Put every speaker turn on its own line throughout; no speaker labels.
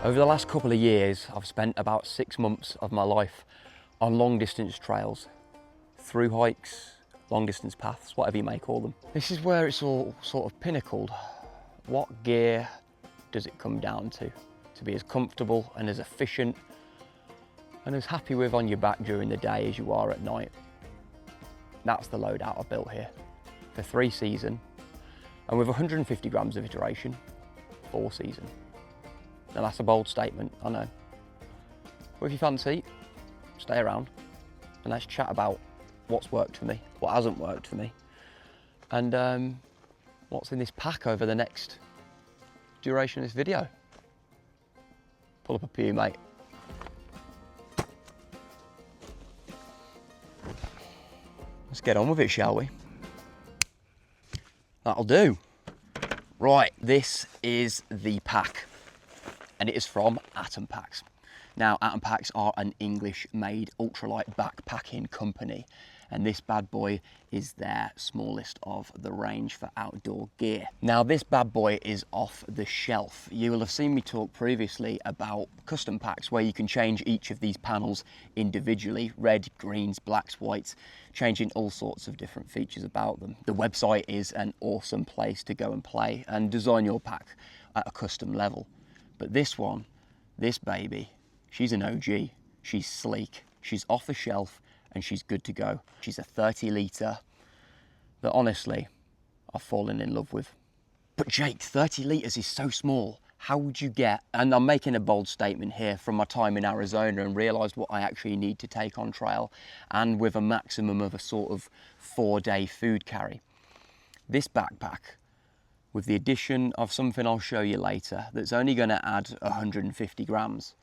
Over the last couple of years, I've spent about 6 months of my life on long distance trails, through hikes, long distance paths, whatever you may call them. This is where it's all sort of pinnacled. What gear does it come down to be as comfortable and as efficient and as happy with on your back during the day as you are at night? That's the loadout I built here for 3 season, and with 150 grams of iteration, 4 season. Now that's a bold statement, I know. But if you fancy, stay around and let's chat about what's worked for me, what hasn't worked for me, and what's in this pack over the next duration of this video. Pull up a pew, mate. Let's get on with it, shall we? That'll do. Right, this is the pack, and it is from Atompacks. Now, Atompacks are an English-made ultralight backpacking company, and this bad boy is their smallest of the range for outdoor gear. Now, this bad boy is off the shelf. You will have seen me talk previously about custom packs where you can change each of these panels individually, red, greens, blacks, whites, changing all sorts of different features about them. The website is an awesome place to go and play and design your pack at a custom level. But this one, this baby, she's an OG. She's sleek, she's off the shelf, and she's good to go. She's a 30 litre that honestly I've fallen in love with. But Jake, 30 litres is so small. How would you get, and I'm making a bold statement here from my time in Arizona and realised what I actually need to take on trail, and with a maximum of a sort of 4-day food carry. This backpack, with the addition of something I'll show you later, that's only going to add 150 grams,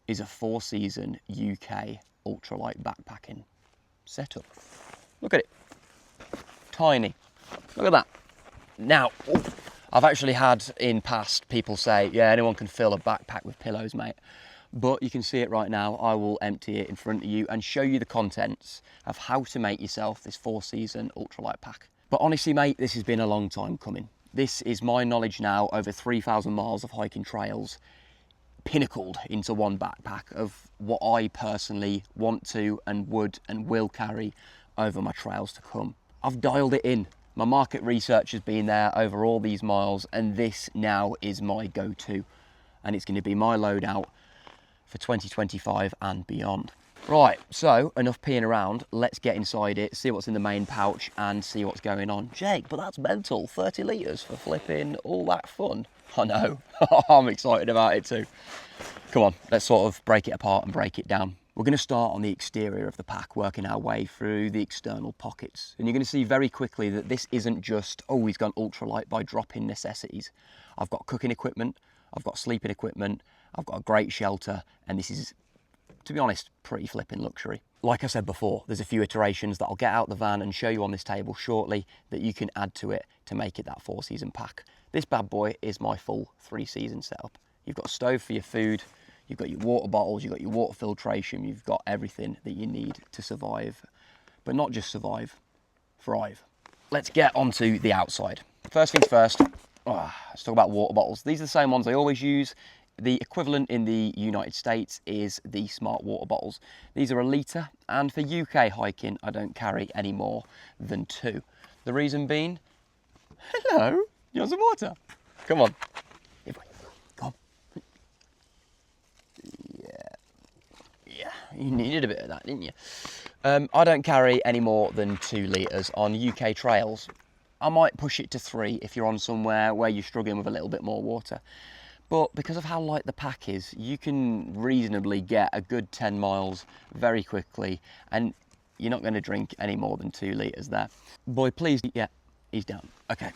is a 4-season UK ultralight backpacking setup. Look at it, tiny, look at that. Now, I've actually had in past people say, yeah, anyone can fill a backpack with pillows, mate. But you can see it right now. I will empty it in front of you and show you the contents of how to make yourself this 4-season ultralight pack. But honestly, mate, this has been a long time coming. This is my knowledge now, over 3,000 miles of hiking trails, pinnacled into one backpack of what I personally want to and would and will carry over my trails to come. I've dialed it in. My market research has been there over all these miles, and this now is my go-to, and it's going to be my loadout for 2025 and beyond. Right, so enough peeing around, let's get inside it, see what's in the main pouch and see what's going on. Jake, but that's mental, 30 litres for flipping all that fun. I know, I'm excited about it too. Come on, let's sort of break it apart and break it down. We're going to start on the exterior of the pack, working our way through the external pockets. And you're going to see very quickly that this isn't just, oh, he's gone ultralight by drop-in necessities. I've got cooking equipment, I've got sleeping equipment, I've got a great shelter, and this is, to be honest, pretty flipping luxury. Like I said before, there's a few iterations that I'll get out the van and show you on this table shortly that you can add to it to make it that 4-season pack. This bad boy is my full 3-season setup. You've got a stove for your food, you've got your water bottles, you've got your water filtration, you've got everything that you need to survive. But not just survive, thrive. Let's get onto the outside. First things first, let's talk about water bottles. These are the same ones I always use. The equivalent in the United States is the smart water bottles. These are a litre, and for UK hiking, I don't carry any more than 2. The reason being, hello, you want some water? Come on. Come on. Yeah, you needed a bit of that, didn't you? I don't carry any more than 2 litres on UK trails. I might push it to 3 if you're on somewhere where you're struggling with a little bit more water. But because of how light the pack is, you can reasonably get a good 10 miles very quickly, and you're not going to drink any more than 2 litres there. Boy, please, yeah, he's down. Okay,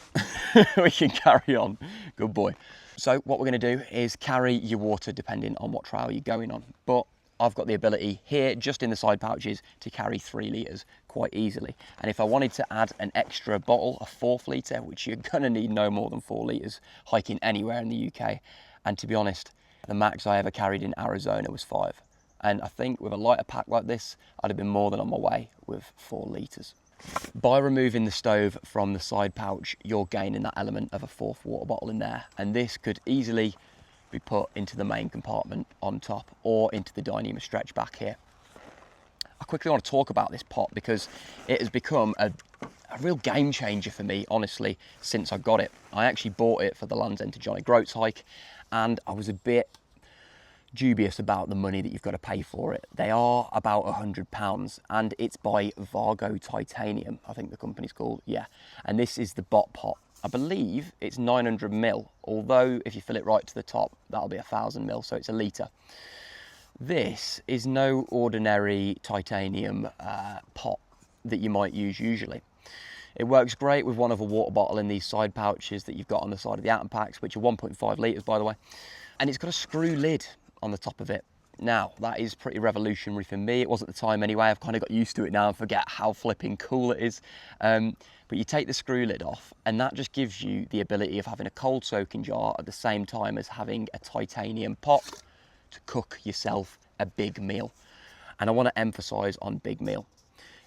we can carry on. Good boy. So what we're going to do is carry your water depending on what trail you're going on. But I've got the ability here, just in the side pouches, to carry 3 litres quite easily. And if I wanted to add an extra bottle, a 4th litre, which you're going to need no more than 4 litres hiking anywhere in the UK. And to be honest, the max I ever carried in Arizona was 5. And I think with a lighter pack like this, I'd have been more than on my way with 4 litres. By removing the stove from the side pouch, you're gaining that element of a 4th water bottle in there. And this could easily be put into the main compartment on top or into the Dyneema stretch back here. I quickly want to talk about this pot because it has become a real game changer for me, honestly, since I got it. I actually bought it for the Land's End to Johnny Groats hike, and I was a bit dubious about the money that you've got to pay for it. They are about £100, and it's by Vargo Titanium, I think the company's called, yeah. And this is the bot pot. I believe it's 900 ml, although if you fill it right to the top, that'll be 1000 ml, so it's a litre. This is no ordinary titanium pot that you might use usually. It works great with one of a water bottle in these side pouches that you've got on the side of the Atompacks, which are 1.5 litres by the way. And it's got a screw lid on the top of it. Now, that is pretty revolutionary for me. It was at the time anyway. I've kind of got used to it now and forget how flipping cool it is. But you take the screw lid off, and that just gives you the ability of having a cold soaking jar at the same time as having a titanium pot to cook yourself a big meal. And I want to emphasize on big meal.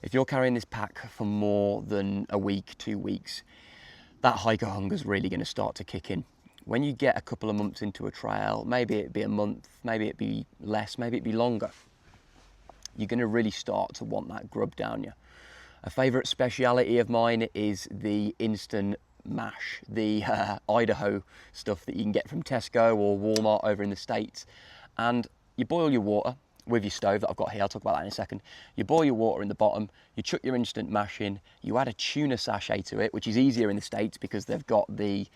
If you're carrying this pack for more than a week, 2 weeks, that hiker hunger is really going to start to kick in. When you get a couple of months into a trail, maybe it'd be a month, maybe it'd be less, maybe it'd be longer, you're going to really start to want that grub down you. A favourite speciality of mine is the instant mash, the Idaho stuff that you can get from Tesco or Walmart over in the States. And you boil your water with your stove that I've got here, I'll talk about that in a second. You boil your water in the bottom, you chuck your instant mash in, you add a tuna sachet to it, which is easier in the States because they've got the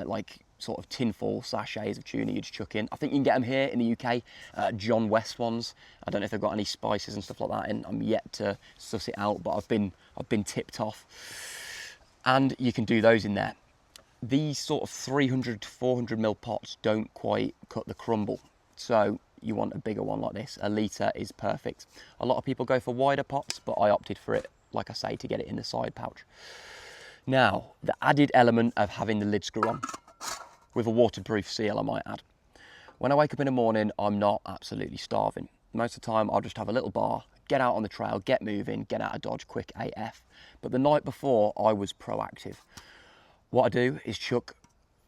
like sort of tinfoil sachets of tuna you just chuck in. I think you can get them here in the UK, John West ones. I don't know if they've got any spices and stuff like that in. I'm yet to suss it out, but I've been tipped off. And you can do those in there. These sort of 300 to 400 ml pots don't quite cut the crumble. So you want a bigger one like this. A litre is perfect. A lot of people go for wider pots, but I opted for it, like I say, to get it in the side pouch. Now, the added element of having the lid screw on, with a waterproof seal, I might add. When I wake up in the morning, I'm not absolutely starving. Most of the time, I'll just have a little bar, get out on the trail, get moving, get out of Dodge quick AF. But the night before, I was proactive. What I do is chuck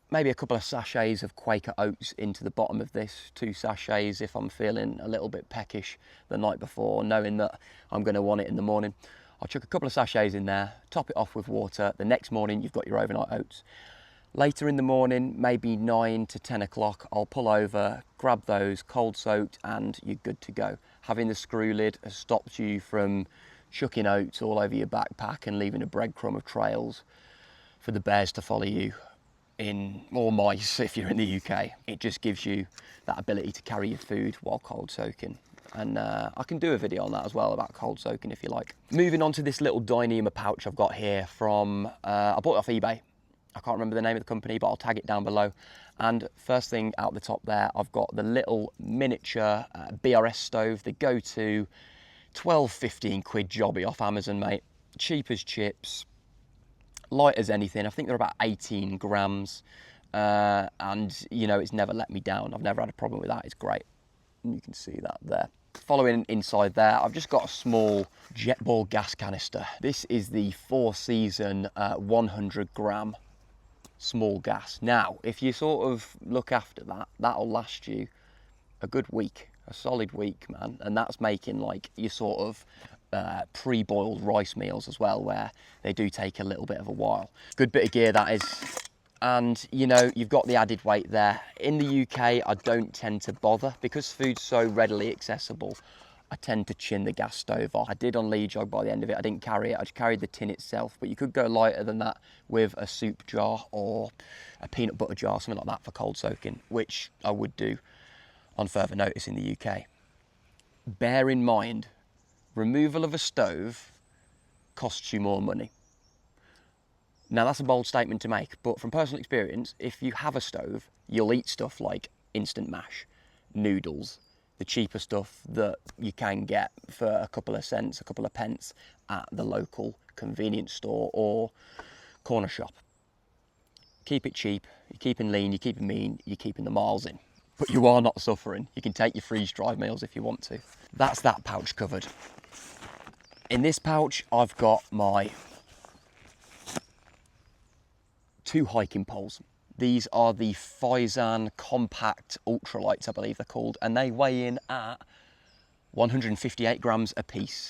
maybe a couple of sachets of Quaker oats into the bottom of this, 2 sachets if I'm feeling a little bit peckish the night before, knowing that I'm going to want it in the morning. I'll chuck a couple of sachets in there, top it off with water. The next morning, you've got your overnight oats. Later in the morning, maybe 9 to 10 o'clock, I'll pull over, grab those, cold soaked, and you're good to go. Having the screw lid has stopped you from chucking oats all over your backpack and leaving a breadcrumb of trails for the bears to follow you in, or mice if you're in the UK. It just gives you that ability to carry your food while cold soaking. And I can do a video on that as well about cold soaking if you like. Moving on to this little Dyneema pouch I've got here from, I bought it off eBay. I can't remember the name of the company, but I'll tag it down below. And first thing out the top there, I've got the little miniature BRS stove, the go-to 12, 15 quid jobby off Amazon, mate. Cheap as chips, light as anything. I think they're about 18 grams. And, you know, it's never let me down. I've never had a problem with that. It's great. And you can see that there. Following inside there, I've just got a small Jetball gas canister. This is the 4-season 100 gram small gas. Now, if you sort of look after that, that'll last you a good week, a solid week, man. And that's making like your sort of pre-boiled rice meals as well, where they do take a little bit of a while. Good bit of gear that is. And you know, you've got the added weight there. In the UK, I don't tend to bother because food's so readily accessible. I tend to chin the gas stove off. I did on Lee Jog by the end of it. I didn't carry it, I just carried the tin itself, but you could go lighter than that with a soup jar or a peanut butter jar, something like that for cold soaking, which I would do on further notice in the UK. Bear in mind, removal of a stove costs you more money. Now that's a bold statement to make, but from personal experience, if you have a stove, you'll eat stuff like instant mash, noodles, the cheaper stuff that you can get for a couple of cents, a couple of pence at the local convenience store or corner shop. Keep it cheap, you're keeping lean, you're keeping mean, you're keeping the miles in. But you are not suffering. You can take your freeze-dried meals if you want to. That's that pouch covered. In this pouch, I've got my 2 hiking poles. These are the Faisan Compact Ultralights, I believe they're called, and they weigh in at 158 grams a piece.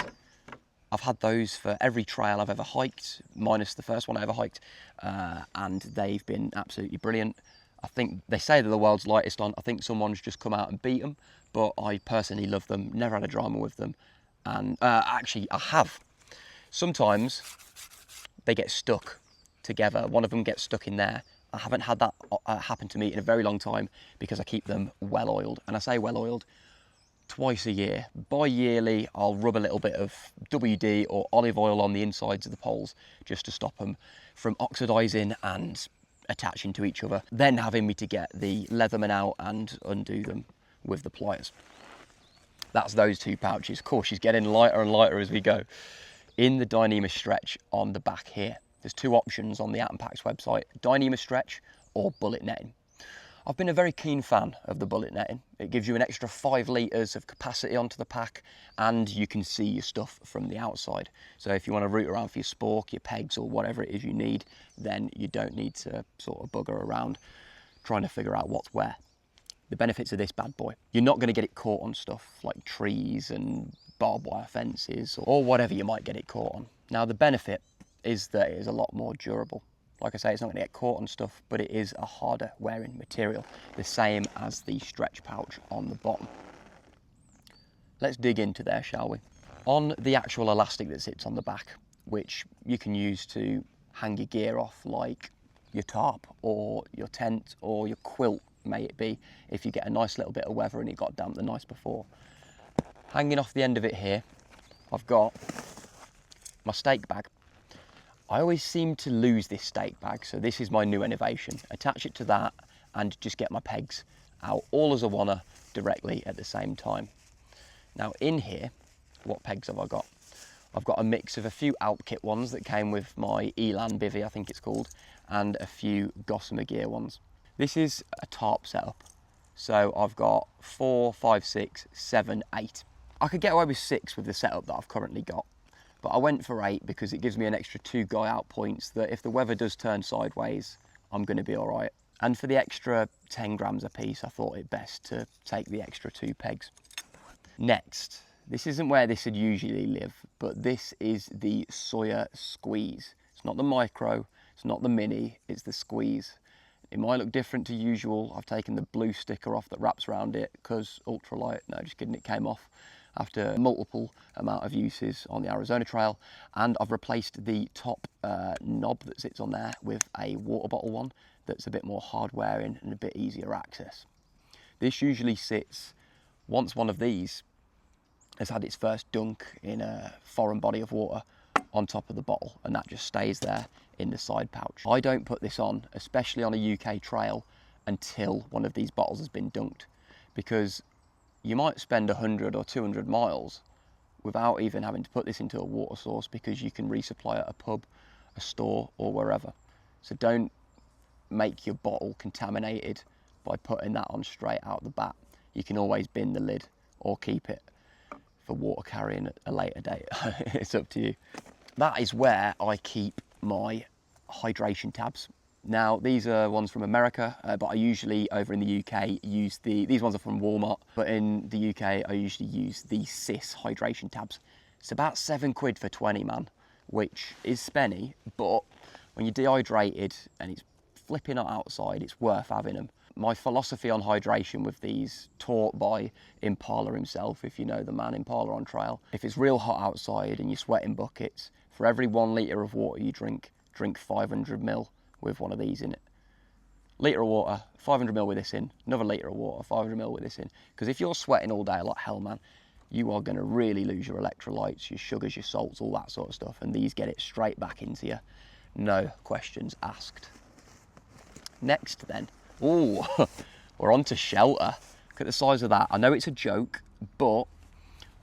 I've had those for every trail I've ever hiked, minus the first one I ever hiked, and they've been absolutely brilliant. I think they say they're the world's lightest on. I think someone's just come out and beat them, but I personally love them, never had a drama with them. And actually, I have. Sometimes they get stuck together. One of them gets stuck in there. I haven't had that happen to me in a very long time because I keep them well oiled. And I say well oiled, twice a year. Bi-yearly, I'll rub a little bit of WD or olive oil on the insides of the poles just to stop them from oxidising and attaching to each other. Then having me to get the Leatherman out and undo them with the pliers. That's those two pouches. Of course, she's getting lighter and lighter as we go. In the Dyneema stretch on the back here, there's two options on the Atompacks website, Dyneema stretch or bullet netting. I've been a very keen fan of the bullet netting. It gives you an extra 5 litres of capacity onto the pack, and you can see your stuff from the outside. So if you want to root around for your spork, your pegs, or whatever it is you need, then you don't need to sort of bugger around trying to figure out what's where. The benefits of this bad boy: you're not going to get it caught on stuff like trees and barbed wire fences or whatever you might get it caught on. Now the benefit is that it is a lot more durable. Like I say, it's not going to get caught on stuff, but it is a harder wearing material, the same as the stretch pouch on the bottom. Let's dig into there, shall we? On the actual elastic that sits on the back, which you can use to hang your gear off, like your tarp or your tent or your quilt, may it be, if you get a nice little bit of weather and it got damp the night before. Hanging off the end of it here, I've got my stake bag. I always seem to lose this stake bag, so this is my new innovation. Attach it to that and just get my pegs out all as a oneer directly at the same time. Now in here, what pegs have I got? I've got a mix of a few Alp Kit ones that came with my Elan bivy, I think it's called, and a few Gossamer Gear ones. This is a tarp setup, so I've got 4, 5, 6, 7, 8. I could get away with 6 with the setup that I've currently got, but I went for 8 because it gives me an extra 2 guy out points that if the weather does turn sideways, I'm going to be all right. And for the extra 10 grams a piece, I thought it best to take the extra 2 pegs. Next, this isn't where this would usually live, but this is the Sawyer Squeeze. It's not the micro, it's not the mini, it's the Squeeze. It might look different to usual. I've taken the blue sticker off that wraps around it because ultralight, no, just kidding, it came off after multiple amount of uses on the Arizona Trail, and I've replaced the top knob that sits on there with a water bottle one that's a bit more hard wearing and a bit easier access. This usually sits, once one of these has had its first dunk in a foreign body of water, on top of the bottle, and that just stays there in the side pouch. I don't put this on, especially on a UK trail, until one of these bottles has been dunked, because you might spend 100 or 200 miles without even having to put this into a water source because you can resupply at a pub, a store, or wherever. So don't make your bottle contaminated by putting that on straight out the bat. You can always bin the lid or keep it for water carrying at a later date. It's up to you. That is where I keep my hydration tabs. Now, these are ones from America, but I usually, over in the UK, use these ones are from Walmart, but in the UK, I usually use the CIS hydration tabs. It's about £7 for 20, man, which is spenny, but when you're dehydrated and it's flipping hot outside, it's worth having them. My philosophy on hydration with these, taught by Impala himself, if you know the man Impala on trail. If it's real hot outside and you're sweating buckets, for every 1 litre of water you drink 500 ml with one of these in it. Litre of water, 500 ml with this in, another litre of water, 500 ml with this in. Because if you're sweating all day like hell, man, you are going to really lose your electrolytes, your sugars, your salts, all that sort of stuff, and these get it straight back into you. No questions asked. Next then, ooh, we're on to shelter. Look at the size of that. I know it's a joke, but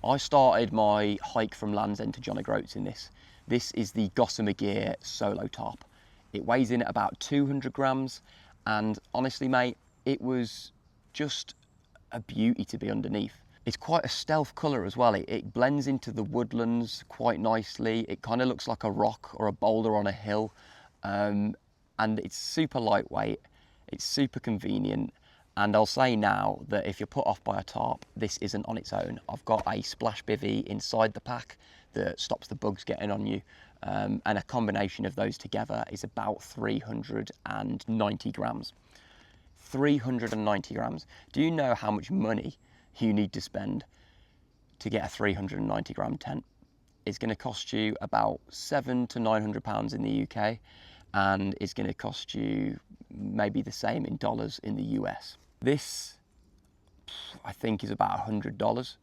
I started my hike from Land's End to John O'Groats in this. This is the Gossamer Gear Solo Tarp. It weighs in at about 200 grams, and honestly, mate, it was just a beauty to be underneath. It's quite a stealth colour as well. It blends into the woodlands quite nicely. It kind of looks like a rock or a boulder on a hill, and it's super lightweight. It's super convenient. And I'll say now that if you're put off by a tarp, this isn't on its own. I've got a splash bivy inside the pack that stops the bugs getting on you. And a combination of those together is about 390 grams. 390 grams. Do you know how much money you need to spend to get a 390 gram tent? It's going to cost you about £700 to £900 in the UK, and it's going to cost you maybe the same in dollars in the US. This, I think, is about $100,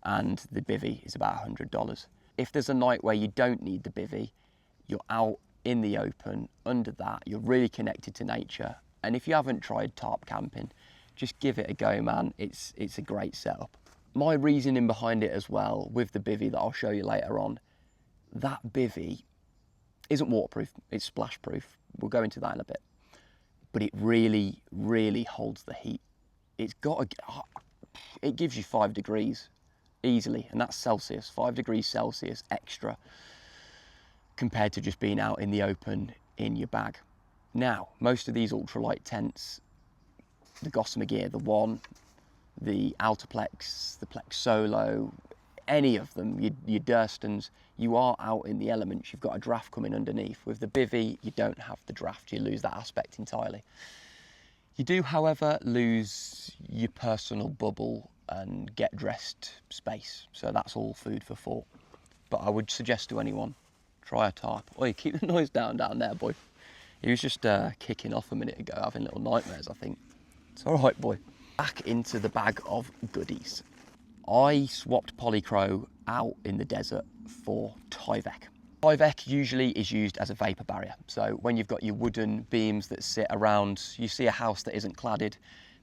and the bivy is about $100. If there's a night where you don't need the bivy, you're out in the open, under that, you're really connected to nature. And if you haven't tried tarp camping, just give it a go, man. It's a great setup. My reasoning behind it as well, with the bivy that I'll show you later on, that bivy isn't waterproof, it's splash proof. We'll go into that in a bit. But it really, really holds the heat. It gives you 5 degrees easily, and that's Celsius, 5 degrees Celsius extra compared to just being out in the open in your bag. Now, most of these ultralight tents, the Gossamer Gear, the One, the Atompacks, the Plex Solo, any of them, your Durstons, you are out in the elements, you've got a draft coming underneath. With the bivy, you don't have the draft, you lose that aspect entirely. You do, however, lose your personal bubble and get dressed space, so that's all food for thought. But I would suggest to anyone, try a tarp. Oi, keep the noise down there, boy. He was just kicking off a minute ago, having little nightmares, I think. It's all right, boy. Back into the bag of goodies. I swapped Polycro out in the desert for Tyvek. Tyvek usually is used as a vapor barrier. So when you've got your wooden beams that sit around, you see a house that isn't cladded,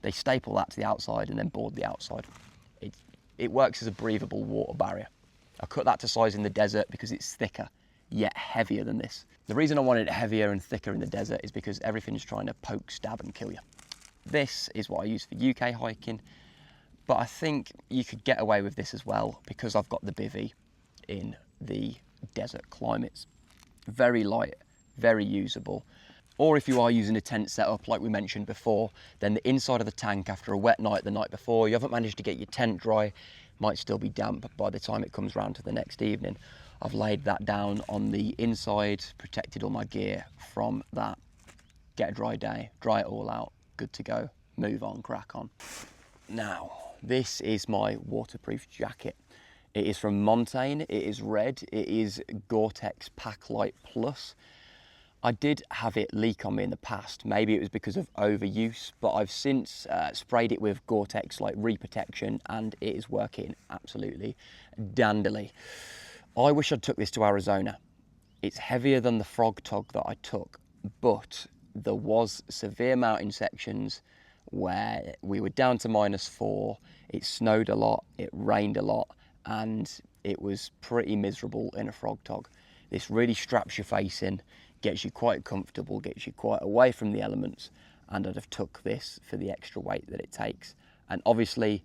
they staple that to the outside and then board the outside. It works as a breathable water barrier. I cut that to size in the desert because it's thicker, yet heavier than this. The reason I wanted it heavier and thicker in the desert is because everything's trying to poke, stab and kill you. This is what I use for UK hiking, but I think you could get away with this as well because I've got the bivy in the desert climates. Very light, very usable. Or if you are using a tent setup like we mentioned before, then the inside of the tank after a wet night the night before, you haven't managed to get your tent dry, might still be damp by the time it comes round to the next evening. I've laid that down on the inside, protected all my gear from that. Get a dry day, dry it all out, good to go, move on, crack on. Now, this is my waterproof jacket. It is from Montane, it is red, it is Gore-Tex Packlight Plus. I did have it leak on me in the past, maybe it was because of overuse, but I've since sprayed it with Gore-Tex like reprotection and it is working absolutely dandily. I wish I'd took this to Arizona. It's heavier than the Frog Tog that I took, but there was severe mountain sections where we were down to -4, it snowed a lot, it rained a lot, and it was pretty miserable in a Frog Tog. This really straps your face in, gets you quite comfortable, gets you quite away from the elements, and I'd have took this for the extra weight that it takes. And obviously,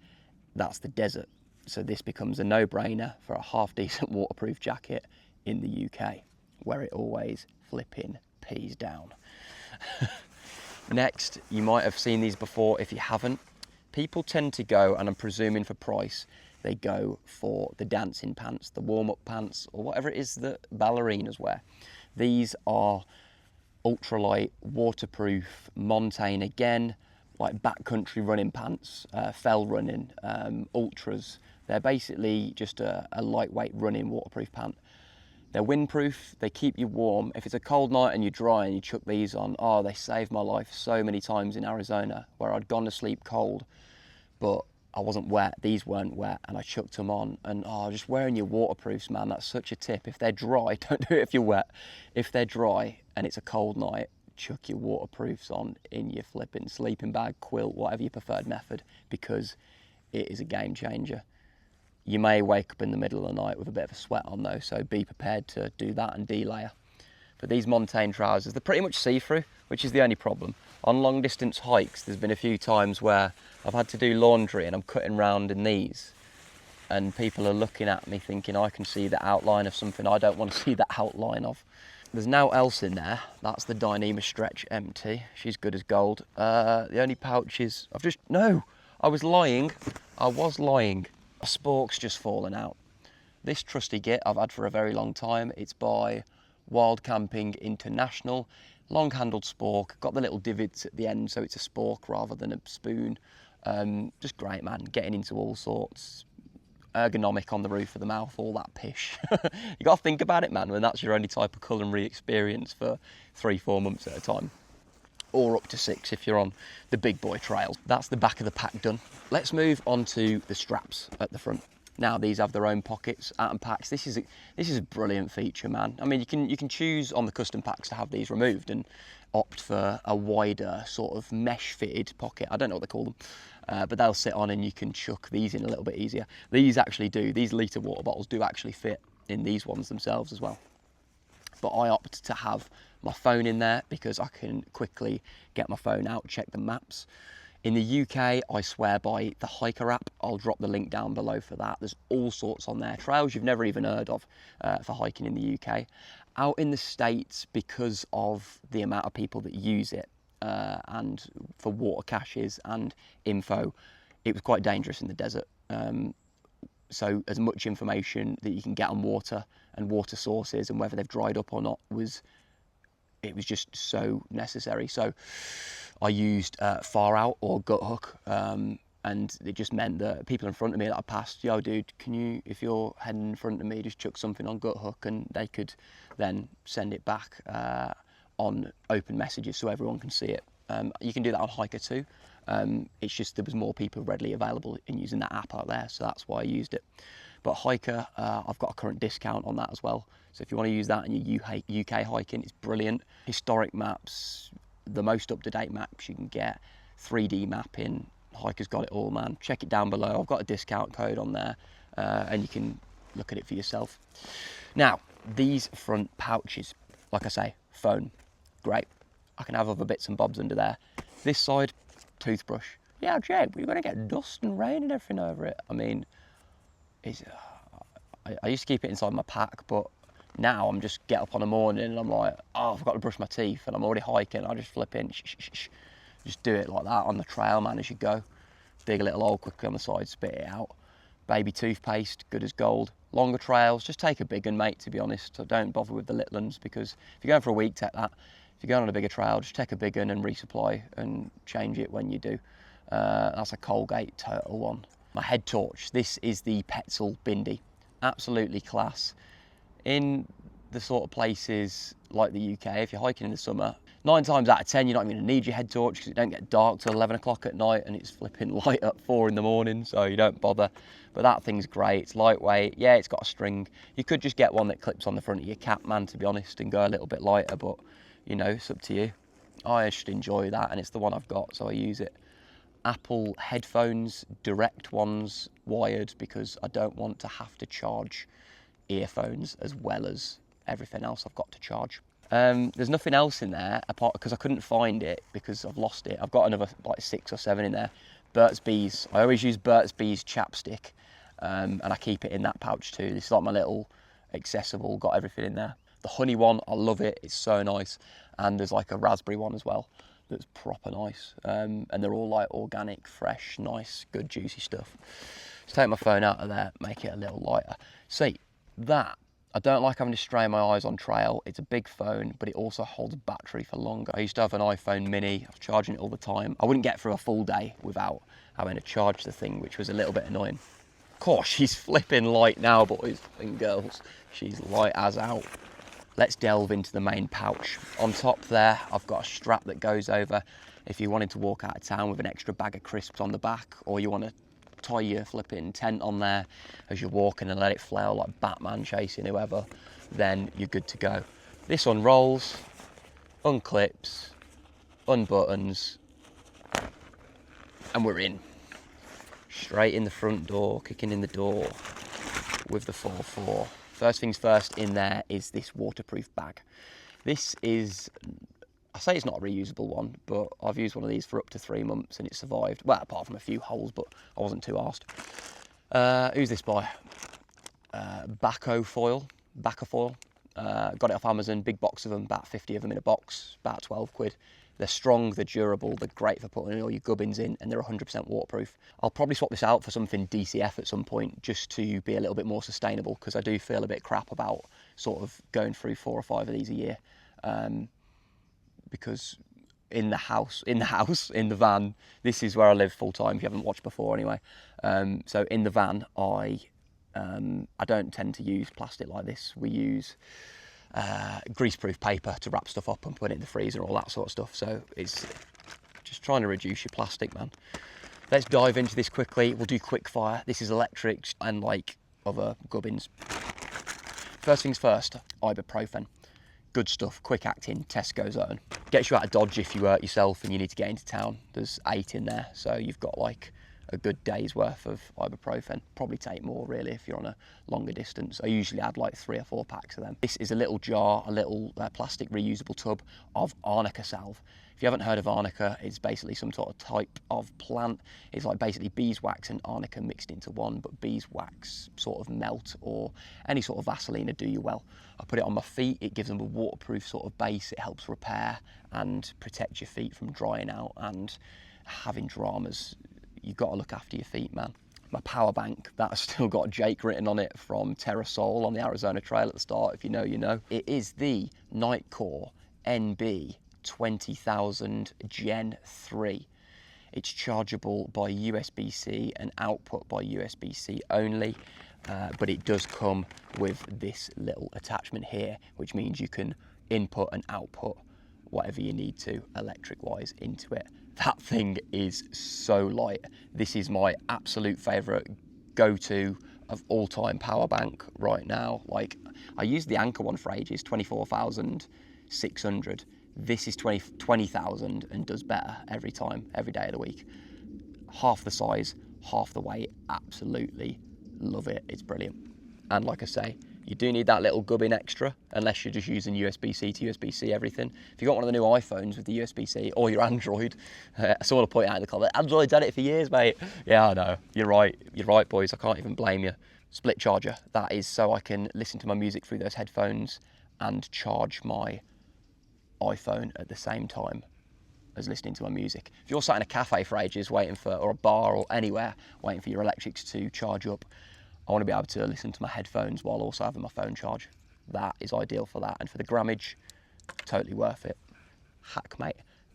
that's the desert, so this becomes a no-brainer for a half-decent waterproof jacket in the UK, where it always flipping pees down. Next, you might have seen these before. If you haven't, people tend to go, and I'm presuming for price, they go for the dancing pants, the warm-up pants, or whatever it is that ballerinas wear. These are ultralight, waterproof, Montane again, like backcountry running pants, fell running, ultras. They're basically just a lightweight running waterproof pant. They're windproof, they keep you warm. If it's a cold night and you're dry and you chuck these on, oh, they saved my life so many times in Arizona where I'd gone to sleep cold, but I wasn't wet, these weren't wet, and I chucked them on. And oh, just wearing your waterproofs, man, that's such a tip. If they're dry, don't do it if you're wet. If they're dry and it's a cold night, chuck your waterproofs on in your flipping sleeping bag, quilt, whatever your preferred method, because it is a game changer. You may wake up in the middle of the night with a bit of a sweat on though, so be prepared to do that and delayer. But these Montane trousers, they're pretty much see-through, which is the only problem. On long distance hikes, there's been a few times where I've had to do laundry and I'm cutting round in these, and people are looking at me thinking I can see the outline of something I don't want to see the outline of. There's no else in there. That's the Dyneema Stretch empty. She's good as gold. The only pouch is, I was lying. A spork's just fallen out. This trusty git I've had for a very long time. It's by Wild Camping International. Long-handled spork, got the little divots at the end, so it's a spork rather than a spoon. Just great, man. Getting into all sorts. Ergonomic on the roof of the mouth, all that pish. You got to think about it, man, when that's your only type of culinary experience for 3-4 months at a time. Or up to 6 if you're on the big boy trails. That's the back of the pack done. Let's move on to the straps at the front. Now these have their own pockets. Atompacks. This is a brilliant feature, man. I mean, you can choose on the custom packs to have these removed and opt for a wider sort of mesh fitted pocket. I don't know what they call them, but they'll sit on and you can chuck these in a little bit easier. These actually do. These litre water bottles do actually fit in these ones themselves as well. But I opt to have my phone in there because I can quickly get my phone out, check the maps. In the UK, I swear by the Hiker app. I'll drop the link down below for that. There's all sorts on there. Trails you've never even heard of for hiking in the UK. Out in the States, because of the amount of people that use it and for water caches and info, it was quite dangerous in the desert. So as much information that you can get on water and water sources and whether they've dried up or not it was just so necessary. So I used Far Out or Gut Hook, and it just meant that people in front of me that I passed, yo dude, can you, if you're heading in front of me, just chuck something on Gut Hook, and they could then send it back on open messages so everyone can see it. You can do that on Hiker too. It's just there was more people readily available in using that app out there, so that's why I used it. But Hiker, I've got a current discount on that as well. So if you want to use that in your UK hiking, it's brilliant. Historic maps, the most up-to-date maps you can get, 3D mapping, Hiker's got it all, man. Check it down below. I've got a discount code on there, and you can look at it for yourself. Now, these front pouches, like I say, phone, great. I can have other bits and bobs under there. This side, toothbrush. Yeah, Jay, but you're going to get dust and rain and everything over it. I mean, I used to keep it inside my pack, but now I'm just get up on a morning and I'm like, oh, I've got to brush my teeth and I'm already hiking. I just flip in, just do it like that on the trail, man, as you go. Dig a little hole quickly on the side, spit it out. Baby toothpaste, good as gold. Longer trails, just take a big one, mate, to be honest. So don't bother with the little ones, because if you're going for a week, take that. If you're going on a bigger trail, just take a big one and resupply and change it when you do. That's a Colgate Turtle one. My head torch, this is the Petzl Bindi. Absolutely class. In the sort of places like the UK, if you're hiking in the summer, 9 times out of 10 you're not even going to need your head torch because it don't get dark till 11 o'clock at night and it's flipping light at 4 in the morning, so you don't bother. But that thing's great, it's lightweight, yeah, it's got a string. You could just get one that clips on the front of your cap, man, to be honest, and go a little bit lighter, but you know, it's up to you. I just enjoy that, and it's the one I've got, so I use it. Apple headphones, direct ones, wired, because I don't want to have to charge earphones as well as everything else I've got to charge. There's nothing else in there apart, because I couldn't find it because I've lost it. I've got another like 6 or 7 in there. Burt's Bees. I always use Burt's Bees chapstick, and I keep it in that pouch too. This is like my little accessible, got everything in there. The honey one, I love it. It's so nice. And there's like a raspberry one as well that's proper nice. And they're all like organic, fresh, nice, good, juicy stuff. Just take my phone out of there, make it a little lighter. See, that, I don't like having to strain my eyes on trail. It's a big phone, but it also holds battery for longer. I used to have an iPhone mini. I was charging it all the time. I wouldn't get through a full day without having to charge the thing, which was a little bit annoying. Of course, she's flipping light now, boys and girls. She's light as out. Let's delve into the main pouch. On top there, I've got a strap that goes over if you wanted to walk out of town with an extra bag of crisps on the back, or you want to tie your flipping tent on there as you're walking and let it flail like Batman chasing whoever, then you're good to go. This unrolls, unclips, unbuttons, and we're in. Straight in the front door, kicking in the door with the 4-4. First things first, in there is this waterproof bag. This is, I say it's not a reusable one, but I've used one of these for up to 3 months and it survived. Well, apart from a few holes, but I wasn't too arsed. Who's this by? Bacofoil. Got it off Amazon, big box of them, about 50 of them in a box, about 12 quid. They're strong, they're durable, they're great for putting all your gubbins in, and they're 100% waterproof. I'll probably swap this out for something DCF at some point, just to be a little bit more sustainable, because I do feel a bit crap about sort of going through 4 or 5 of these a year. Because in the van, this is where I live full time, if you haven't watched before anyway. So in the van, I don't tend to use plastic like this. We use greaseproof paper to wrap stuff up and put it in the freezer and all that sort of stuff. So it's just trying to reduce your plastic, man. Let's dive into this quickly. We'll do quick fire. This is electrics and like other gubbins. First things first, ibuprofen. Good stuff, quick acting, Tesco's own. Gets you out of Dodge if you hurt yourself and you need to get into town. There's 8 in there, so you've got like a good day's worth of ibuprofen. Probably take more really if you're on a longer distance. I usually add like 3 or 4 packs of them. This is a little jar, a little plastic reusable tub of arnica salve. If you haven't heard of arnica, it's basically some sort of type of plant. It's like basically beeswax and arnica mixed into one, but beeswax sort of melt, or any sort of Vaseline would do you well. I put it on my feet, it gives them a waterproof sort of base, it helps repair and protect your feet from drying out and having dramas. You've got to look after your feet, man. My power bank, that's still got Jake written on it from Terrasol on the Arizona Trail at the start, if you know, you know. It is the Nightcore NB 20,000 Gen 3. It's chargeable by USB-C and output by USB-C only, but it does come with this little attachment here, which means you can input and output whatever you need to electric-wise into it. That thing is so light. This is my absolute favourite go-to of all-time power bank right now. Like, I used the Anker one for ages, 24,600. This is 20,000 and does better every time, every day of the week. Half the size, half the weight, absolutely love it. It's brilliant. And like I say, you do need that little gubbin extra, unless you're just using USB-C to USB-C everything. If you've got one of the new iPhones with the USB-C, or your Android, someone will point out in the comment, Android's had it for years, mate. Yeah, I know, you're right, boys, I can't even blame you. Split charger, that is so I can listen to my music through those headphones and charge my iPhone at the same time as listening to my music. If you're sat in a cafe for ages waiting for, or a bar or anywhere, waiting for your electrics to charge up, I want to be able to listen to my headphones while also having my phone charge. That is ideal for that. And for the grammage, totally worth it. Hack, mate.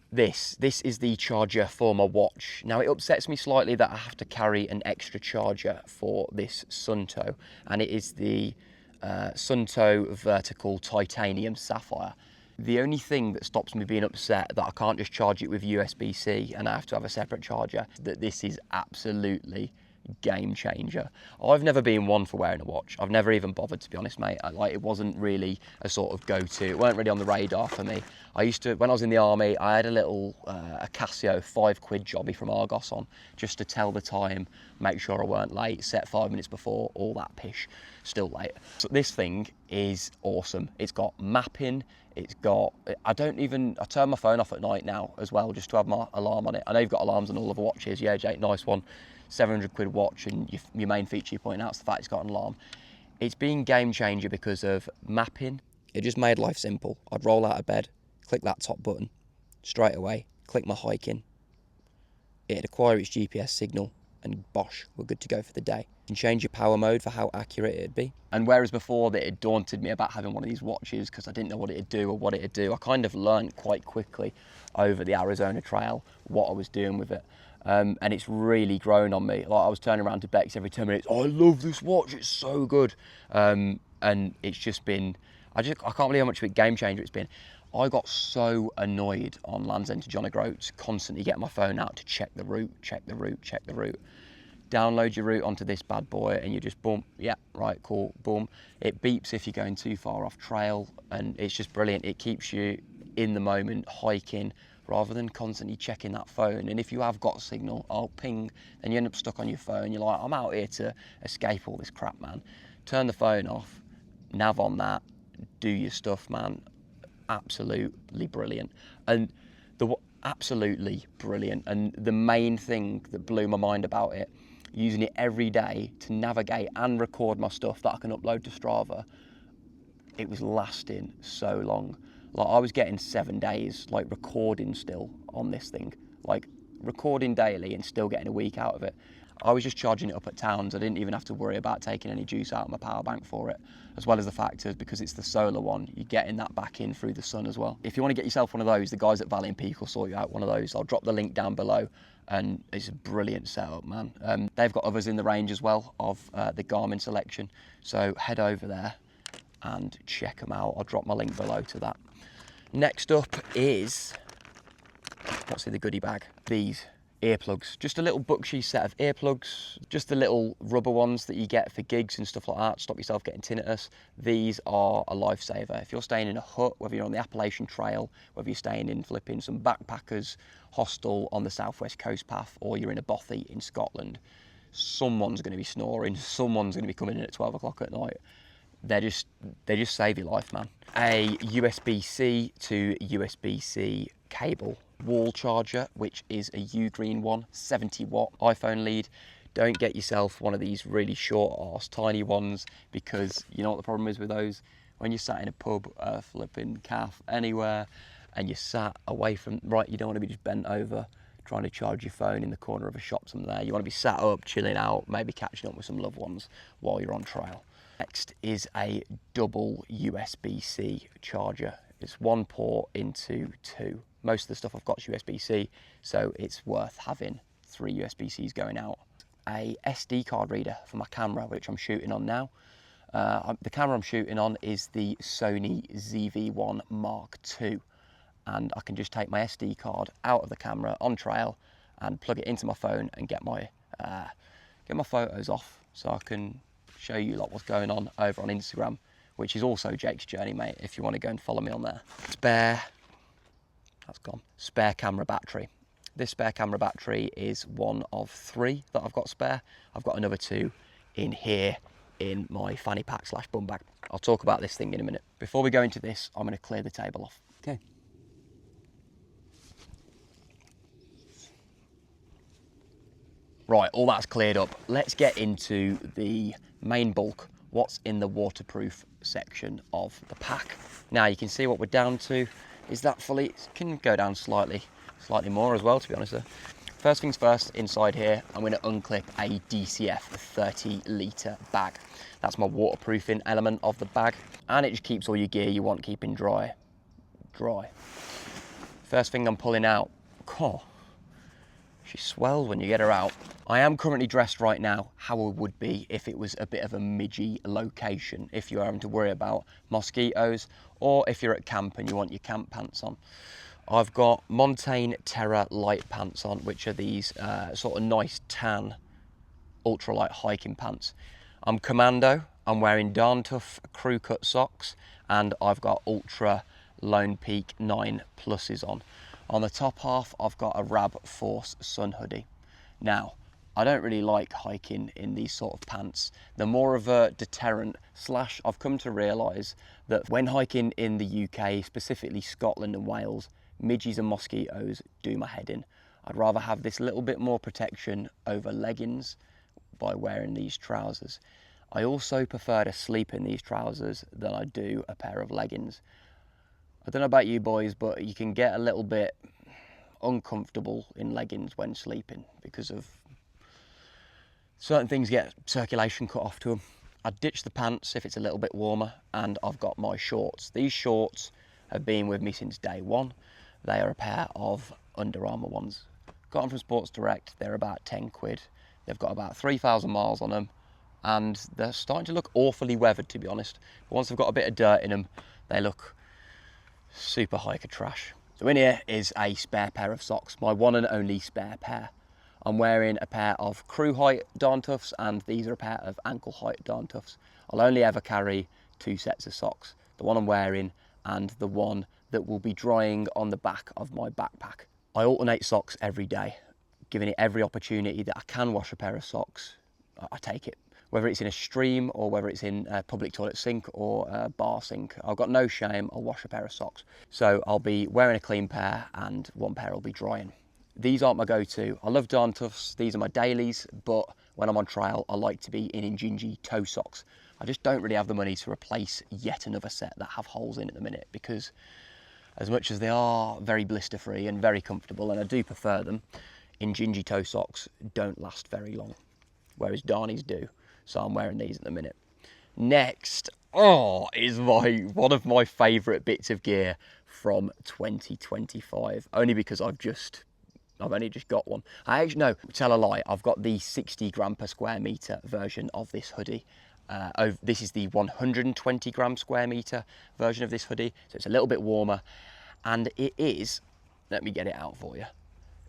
This is the charger for my watch. Now, it upsets me slightly that I have to carry an extra charger for this Sunto, and it is the Sunto Vertical Titanium Sapphire. The only thing that stops me being upset that I can't just charge it with USB-C and I have to have a separate charger, that this is absolutely game changer. I've never been one for wearing a watch. I've never even bothered, to be honest, mate. It wasn't really a sort of go-to. It weren't really on the radar for me. I used to, when I was in the army, I had a little a Casio 5 quid jobby from Argos on, just to tell the time, make sure I weren't late, set 5 minutes before, all that pish. Still late. So this thing is awesome. It's got mapping. It's got, I turn my phone off at night now as well, just to have my alarm on it. I know you've got alarms on all of the watches. Yeah, Jake, nice one. 700 quid watch, and your main feature you're pointing out is the fact it's got an alarm. It's been game changer because of mapping. It just made life simple. I'd roll out of bed, click that top button, straight away, click my hiking. It'd acquire its GPS signal, and bosh, we're good to go for the day. You can change your power mode for how accurate it'd be. And whereas before that it daunted me about having one of these watches because I didn't know what it'd do or what it'd do, I kind of learned quite quickly over the Arizona Trail what I was doing with it. And it's really grown on me. Like, I was turning around to Bex every 10 minutes, I love this watch, it's so good. And it's just been, I can't believe how much of a game changer it's been. I got so annoyed on Land's End to John O'Groats, constantly getting my phone out to check the route. Download your route onto this bad boy and you just boom, yeah, right, cool, boom. It beeps if you're going too far off trail, and it's just brilliant. It keeps you in the moment, hiking, rather than constantly checking that phone. And if you have got signal, I'll ping, and you end up stuck on your phone. You're like, I'm out here to escape all this crap, man. Turn the phone off, nav on that, do your stuff, man. Absolutely brilliant. And absolutely brilliant. And the main thing that blew my mind about it, using it every day to navigate and record my stuff that I can upload to Strava, it was lasting so long. Like, I was getting 7 days, like, recording still on this thing, like recording daily and still getting a week out of it. I was just charging it up at towns. I didn't even have to worry about taking any juice out of my power bank for it, as well as the fact is because it's the solar one, you're getting that back in through the sun as well. If you want to get yourself one of those, the guys at Valiant Peak will sort you out one of those. I'll drop the link down below, and it's a brilliant setup, man. They've got others in the range as well of the Garmin selection, so head over there and check them out. I'll drop my link below to that. Next up is, what's in the goodie bag? These earplugs. Just a little Bucksy set of earplugs, just the little rubber ones that you get for gigs and stuff like that to stop yourself getting tinnitus. These are a lifesaver. If you're staying in a hut, whether you're on the Appalachian Trail, whether you're staying in flipping some backpackers hostel on the Southwest Coast Path, or you're in a bothy in Scotland, someone's going to be snoring, someone's going to be coming in at 12 o'clock at night. They just save your life, man. A USB-C to USB-C cable wall charger, which is a U-Green one, 70 watt iPhone lead. Don't get yourself one of these really short arse tiny ones, because you know what the problem is with those? When you're sat in a pub, flipping calf, anywhere, and you're sat away from, right, you don't want to be just bent over trying to charge your phone in the corner of a shop somewhere. You want to be sat up, chilling out, maybe catching up with some loved ones while you're on trail. Next is a double USB-C charger. It's one port into two. Most of the stuff I've got is USB-C, so it's worth having 3 USB-Cs going out. A SD card reader for my camera, which I'm shooting on now. The camera I'm shooting on is the Sony ZV-1 Mark II, and I can just take my SD card out of the camera on trail and plug it into my phone and get my photos off, so I can show you like what's going on over on Instagram, which is also Jake's Journey, mate, if you want to go and follow me on there. Spare camera battery. This spare camera battery is one of 3 that I've got spare. I've got another 2 in here in my fanny pack / bum bag. I'll talk about this thing in a minute. Before we go into this, I'm going to clear the table off. Okay. Right, all that's cleared up. Let's get into the main bulk, what's in the waterproof section of the pack. Now you can see what we're down to. Is that fully? It can go down slightly more as well, to be honest. First things first, inside here, I'm going to unclip a DCF 30 litre bag. That's my waterproofing element of the bag, and it just keeps all your gear you want keeping dry. First thing I'm pulling out, she swells when you get her out. I am currently dressed right now how I would be if it was a bit of a midgy location, if you're having to worry about mosquitoes, or if you're at camp and you want your camp pants on. I've got Montane Terra light pants on, which are these sort of nice tan ultralight hiking pants. I'm commando, I'm wearing Darn Tough crew cut socks, and I've got Ultra Lone Peak 9 pluses on. On the top half, I've got a Rab Force sun hoodie. Now, I don't really like hiking in these sort of pants. They're more of a deterrent / I've come to realise that when hiking in the UK, specifically Scotland and Wales, midges and mosquitoes do my head in. I'd rather have this little bit more protection over leggings by wearing these trousers. I also prefer to sleep in these trousers than I do a pair of leggings. I don't know about you boys, but you can get a little bit uncomfortable in leggings when sleeping because of certain things get circulation cut off to them. I ditch the pants if it's a little bit warmer, and I've got my shorts. These shorts have been with me since day one. They are a pair of Under Armour ones. Got them from Sports Direct. They're about 10 quid. They've got about 3,000 miles on them, and they're starting to look awfully weathered, to be honest. But once they've got a bit of dirt in them, they look super hiker trash. So in here is a spare pair of socks, my one and only spare pair. I'm wearing a pair of crew height Darn Toughs, and these are a pair of ankle height Darn Toughs. I'll only ever carry 2 sets of socks, the one I'm wearing and the one that will be drying on the back of my backpack. I alternate socks every day, giving it every opportunity that I can wash a pair of socks, I take it. Whether it's in a stream or whether it's in a public toilet sink or a bar sink, I've got no shame, I'll wash a pair of socks. So I'll be wearing a clean pair and one pair will be drying. These aren't my go-to. I love Darn Toughs, these are my dailies, but when I'm on trail, I like to be in Injinji toe socks. I just don't really have the money to replace yet another set that have holes in at the minute, because as much as they are very blister free and very comfortable, and I do prefer them, Injinji toe socks don't last very long, whereas Darnies do. So I'm wearing these at the minute. Next, is one of my favourite bits of gear from 2025, only because I've only just got one. I actually, no, tell a lie, I've got the 60 gram per square metre version of this hoodie. This is the 120 gram square metre version of this hoodie, so it's a little bit warmer, and it is, let me get it out for you,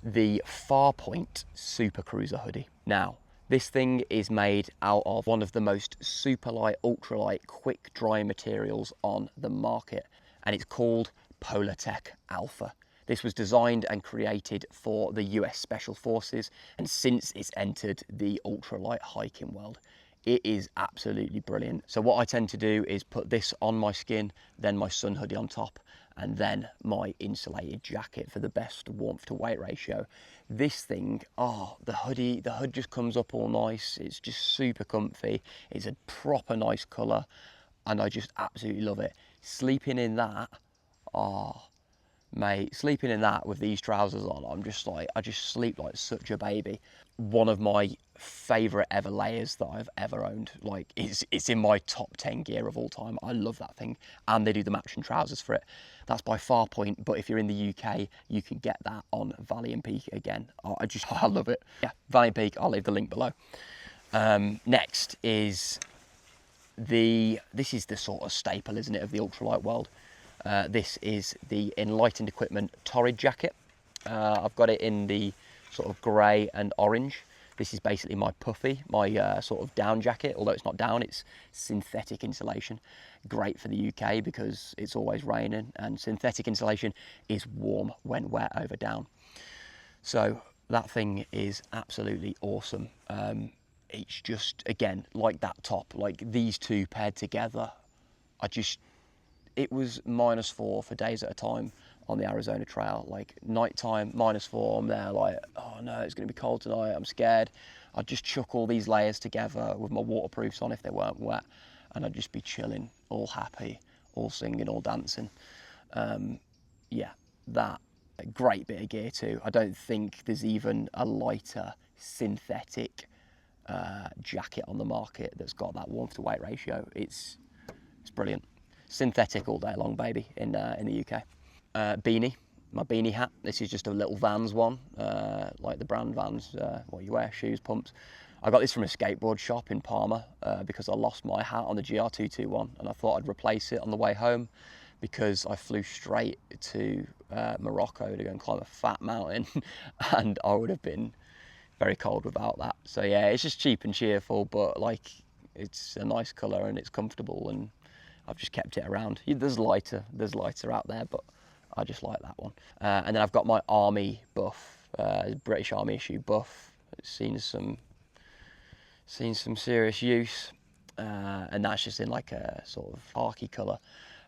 the Farpoint Super Cruiser hoodie. Now, this thing is made out of one of the most super light, ultralight, quick dry materials on the market, and it's called Polartec Alpha. This was designed and created for the US Special Forces, and since it's entered the ultralight hiking world, it is absolutely brilliant. So what I tend to do is put this on my skin, then my sun hoodie on top, and then my insulated jacket for the best warmth to weight ratio. This thing, the hood just comes up all nice. It's just super comfy. It's a proper nice colour, and I just absolutely love it. Sleeping in that, mate, sleeping in that with these trousers on, I just sleep like such a baby. One of my favourite ever layers that I've ever owned. Like, it's in my top 10 gear of all time. I love that thing, and they do the matching trousers for it. That's by Farpoint, but if you're in the UK, you can get that on Valley and Peak again. I love it. Yeah, Valley and Peak, I'll leave the link below. Next is this is the sort of staple, isn't it, of the ultralight world. This is the Enlightened Equipment Torrid jacket. I've got it in the sort of grey and orange. This is basically my puffy, my sort of down jacket, although it's not down, it's synthetic insulation. Great for the UK because it's always raining, and synthetic insulation is warm when wet over down. So that thing is absolutely awesome. It's just, again, like that top, like these two paired together, it was -4 for days at a time on the Arizona Trail. Like nighttime, -4, I'm there like, oh no, it's gonna be cold tonight, I'm scared. I'd just chuck all these layers together with my waterproofs on if they weren't wet, and I'd just be chilling, all happy, all singing, all dancing. Yeah, that, a great bit of gear too. I don't think there's even a lighter synthetic jacket on the market that's got that warmth to weight ratio. It's brilliant. Synthetic all day long, baby, in the UK. Beanie, my beanie hat. This is just a little Vans one, like the brand Vans, what you wear, shoes, pumps. I got this from a skateboard shop in Palma because I lost my hat on the GR221, and I thought I'd replace it on the way home because I flew straight to Morocco to go and climb a fat mountain, and I would have been very cold without that. So yeah, it's just cheap and cheerful, but like it's a nice colour and it's comfortable, and I've just kept it around. There's lighter out there, but I just like that one. And then I've got my army buff, British Army issue buff. It's seen some serious use, and that's just in like a sort of khaki colour,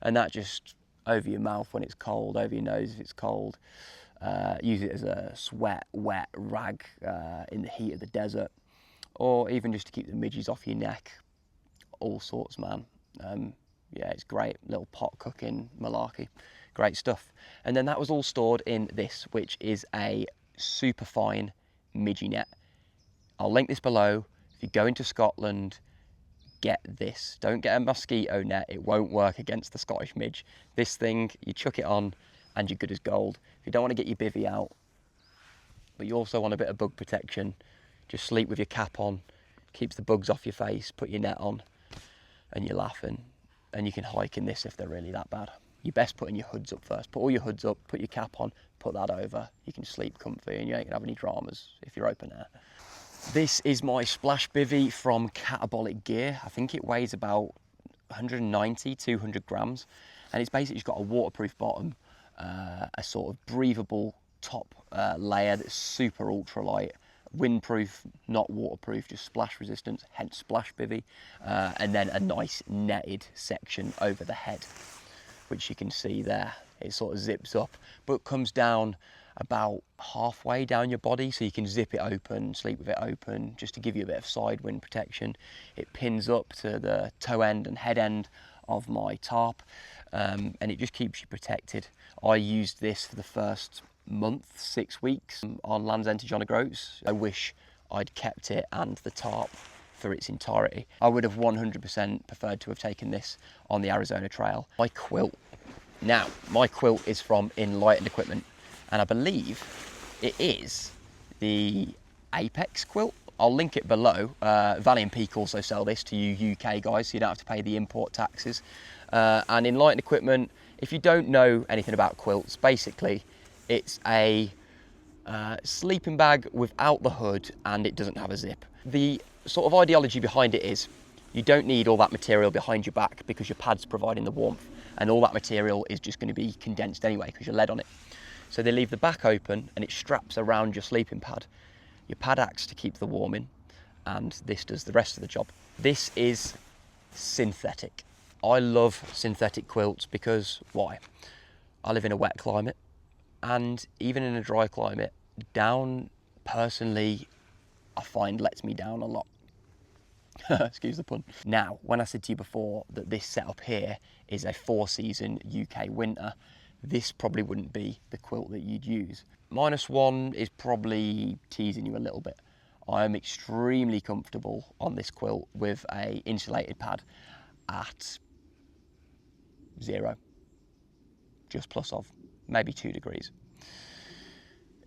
and that just over your mouth when it's cold, over your nose if it's cold. Use it as a wet rag in the heat of the desert, or even just to keep the midges off your neck. All sorts, man. Yeah, it's great. Little pot cooking malarkey. Great stuff. And then that was all stored in this, which is a super fine midgie net. I'll link this below. If you go into Scotland, get this. Don't get a mosquito net. It won't work against the Scottish midge. This thing, you chuck it on and you're good as gold. If you don't want to get your bivy out, but you also want a bit of bug protection, just sleep with your cap on. Keeps the bugs off your face. Put your net on and you're laughing. And you can hike in this if they're really that bad. You're best putting your hoods up first. Put all your hoods up, put your cap on, put that over. You can sleep comfy and you ain't gonna have any dramas if you're open air. This is my splash bivy from Catabolic Gear. I think it weighs about 190, 200 grams. And it's basically just got a waterproof bottom, a sort of breathable top layer that's super ultralight, windproof, not waterproof, just splash resistant, hence splash bivy, and then a nice netted section over the head, which you can see there. It sort of zips up, but comes down about halfway down your body, so you can zip it open, sleep with it open, just to give you a bit of side wind protection. It pins up to the toe end and head end of my tarp, and it just keeps you protected. I used this for the first month, 6 weeks on Land's End to John O'Groats. I wish I'd kept it and the tarp for its entirety. I would have 100% preferred to have taken this on the Arizona Trail. My quilt. Now, my quilt is from Enlightened Equipment, and I believe it is the Apex quilt. I'll link it below. Valley & Peak also sell this to you UK guys, so you don't have to pay the import taxes. And Enlightened Equipment, if you don't know anything about quilts, basically it's a sleeping bag without the hood, and it doesn't have a zip. The sort of ideology behind it is you don't need all that material behind your back because your pad's providing the warmth, and all that material is just going to be condensed anyway because you're lead on it. So they leave the back open and it straps around your sleeping pad. Your pad acts to keep the warm in, and this does the rest of the job. This is synthetic. I love synthetic quilts because, why? I live in a wet climate, and even in a dry climate, down personally I find lets me down a lot. Excuse the pun. Now, when I said to you before that this setup here is a 4-season UK winter, this probably wouldn't be the quilt that you'd use. -1 is probably teasing you a little bit. I am extremely comfortable on this quilt with a insulated pad at 0, just plus of maybe 2 degrees.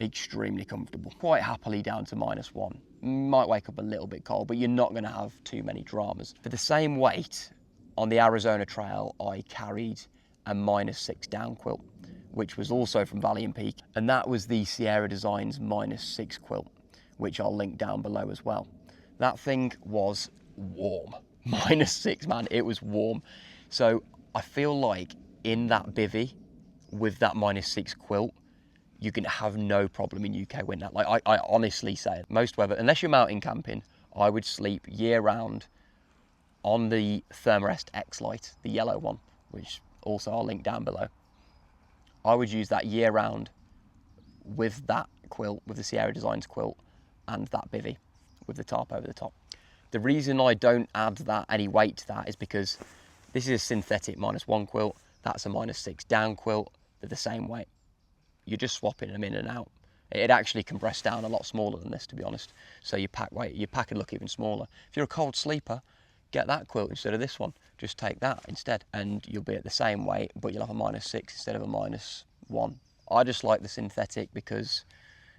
Extremely comfortable, quite happily down to -1. Might wake up a little bit cold, but you're not going to have too many dramas. For the same weight, on the Arizona Trail, I carried a -6 down quilt, which was also from Valley & Peak, and that was the Sierra Designs -6 quilt, which I'll link down below as well. That thing was warm. -6, man, it was warm. So I feel like in that bivy with that -6 quilt, you're going to have no problem in UK winter. Like I honestly say, most weather, unless you're mountain camping, I would sleep year round on the Thermarest X-Lite, the yellow one, which also I'll link down below. I would use that year round with that quilt, with the Sierra Designs quilt, and that bivy with the tarp over the top. The reason I don't add that any weight to that is because this is a synthetic -1 quilt, that's a -6 down quilt, they're the same weight. You're just swapping them in and out. It actually compressed down a lot smaller than this, to be honest. So your pack would look even smaller. If you're a cold sleeper, get that quilt instead of this one. Just take that instead, and you'll be at the same weight, but you'll have a -6 instead of a -1. I just like the synthetic because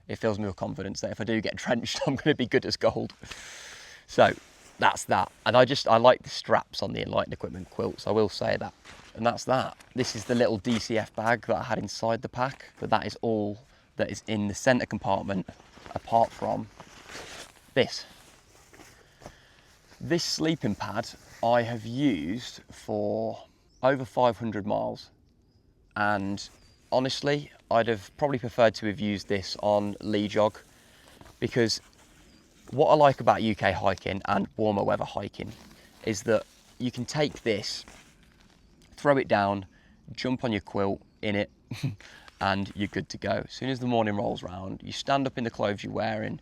it fills me with confidence that if I do get drenched, I'm going to be good as gold. So that's that. And I like the straps on the Enlightened Equipment quilts, I will say that. And that's that. This is the little DCF bag that I had inside the pack, but that is all that is in the centre compartment, apart from this. This sleeping pad I have used for over 500 miles, and honestly, I'd have probably preferred to have used this on Lee Jog, because what I like about UK hiking and warmer weather hiking is that you can take this, throw it down, jump on your quilt in it, and you're good to go. As soon as the morning rolls around, you stand up in the clothes you're wearing,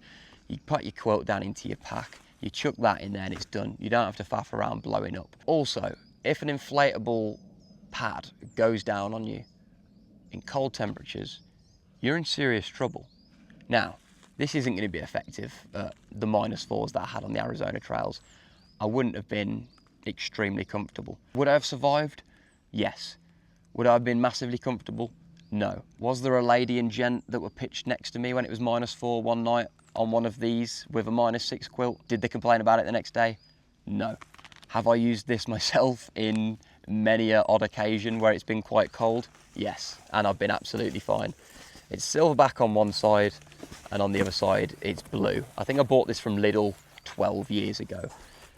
you put your quilt down into your pack, you chuck that in there and it's done. You don't have to faff around blowing up. Also, if an inflatable pad goes down on you in cold temperatures, you're in serious trouble. Now, this isn't going to be effective at the -4s that I had on the Arizona trails. I wouldn't have been extremely comfortable. Would I have survived? Yes. Would I have been massively comfortable? No. Was there a lady and gent that were pitched next to me when it was -4 one night on one of these with a -6 quilt? Did they complain about it the next day? No. Have I used this myself in many a odd occasion where it's been quite cold? Yes, and I've been absolutely fine. It's silverback on one side, and on the other side it's blue. I think I bought this from Lidl 12 years ago.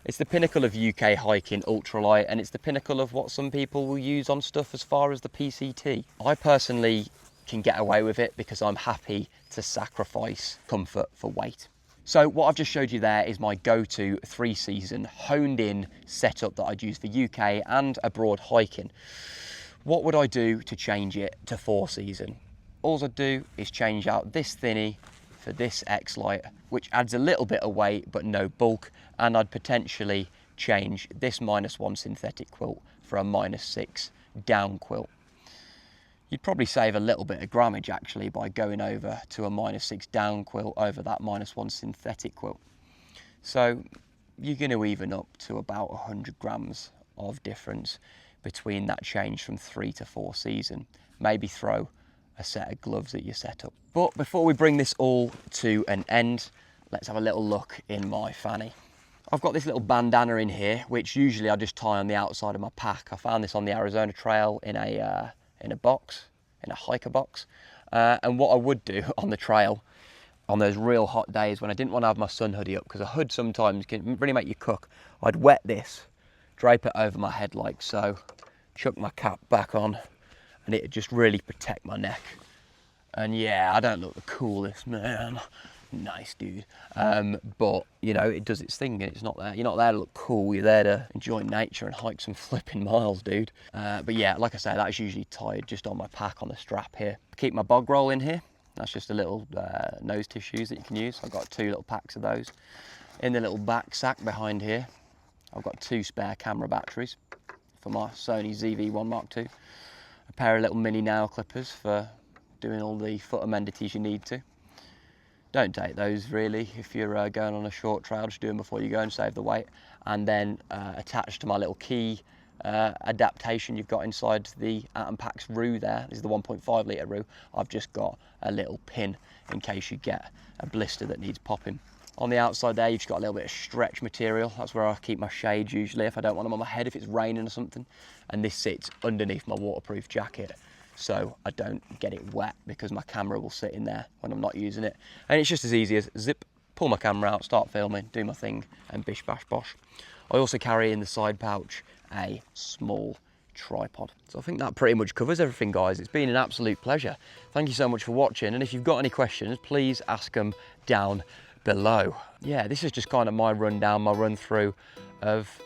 It's the pinnacle of UK hiking ultralight, and it's the pinnacle of what some people will use on stuff as far as the PCT. I personally can get away with it because I'm happy to sacrifice comfort for weight. So what I've just showed you there is my go-to 3-season honed in setup that I'd use for UK and abroad hiking. What would I do to change it to 4-season? all I do is change out this thinny for this X-Light, which adds a little bit of weight but no bulk, and I'd potentially change this -1 synthetic quilt for a -6 down quilt. You'd probably save a little bit of grammage actually by going over to a -6 down quilt over that -1 synthetic quilt. So you're going to even up to about 100 grams of difference between that change from 3 to 4 season. Maybe throw a set of gloves at your setup. But before we bring this all to an end, let's have a little look in my fanny. I've got this little bandana in here, which usually I just tie on the outside of my pack. I found this on the Arizona Trail in a box, in a hiker box. And what I would do on the trail, on those real hot days when I didn't want to have my sun hoodie up, because a hood sometimes can really make you cook, I'd wet this, drape it over my head like so, chuck my cap back on, and it'd just really protect my neck. And yeah, I don't look the coolest, man. Nice dude. But you know, it does its thing, and it's not there. You're not there to look cool, you're there to enjoy nature and hike some flipping miles, dude. But yeah, like I say, that's usually tied just on my pack on the strap here. Keep my bog roll in here. That's just a little nose tissues that you can use. I've got 2 little packs of those. In the little back sack behind here, I've got 2 spare camera batteries for my Sony ZV-1 Mark II. A pair of little mini nail clippers for doing all the foot amenities you need to. Don't take those really if you're going on a short trail, just do them before you go and save the weight. And then attached to my little key adaptation you've got inside the Atompacks thru there, this is the 1.5 litre thru, I've just got a little pin in case you get a blister that needs popping. On the outside there, you've just got a little bit of stretch material. That's where I keep my shades usually if I don't want them on my head if it's raining or something. And this sits underneath my waterproof jacket, so I don't get it wet because my camera will sit in there when I'm not using it. And it's just as easy as zip, pull my camera out, start filming, do my thing, and bish bash bosh. I also carry in the side pouch a small tripod. So I think that pretty much covers everything, guys. It's been an absolute pleasure. Thank you so much for watching, and if you've got any questions, please ask them down below. Yeah, this is just kind of my rundown, my run through of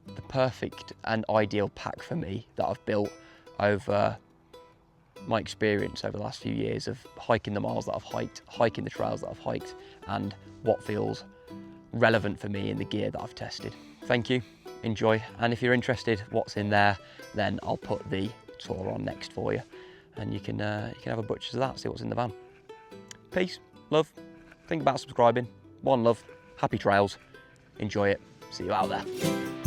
the perfect and ideal pack for me that I've built over my experience over the last few years of hiking the miles that I've hiked, hiking the trails that I've hiked, and what feels relevant for me in the gear that I've tested. Thank you, enjoy, and if you're interested what's in there, then I'll put the tour on next for you, and you can have a butcher's of that, see what's in the van. Peace, love, think about subscribing, one love, happy trails, enjoy it, see you out there.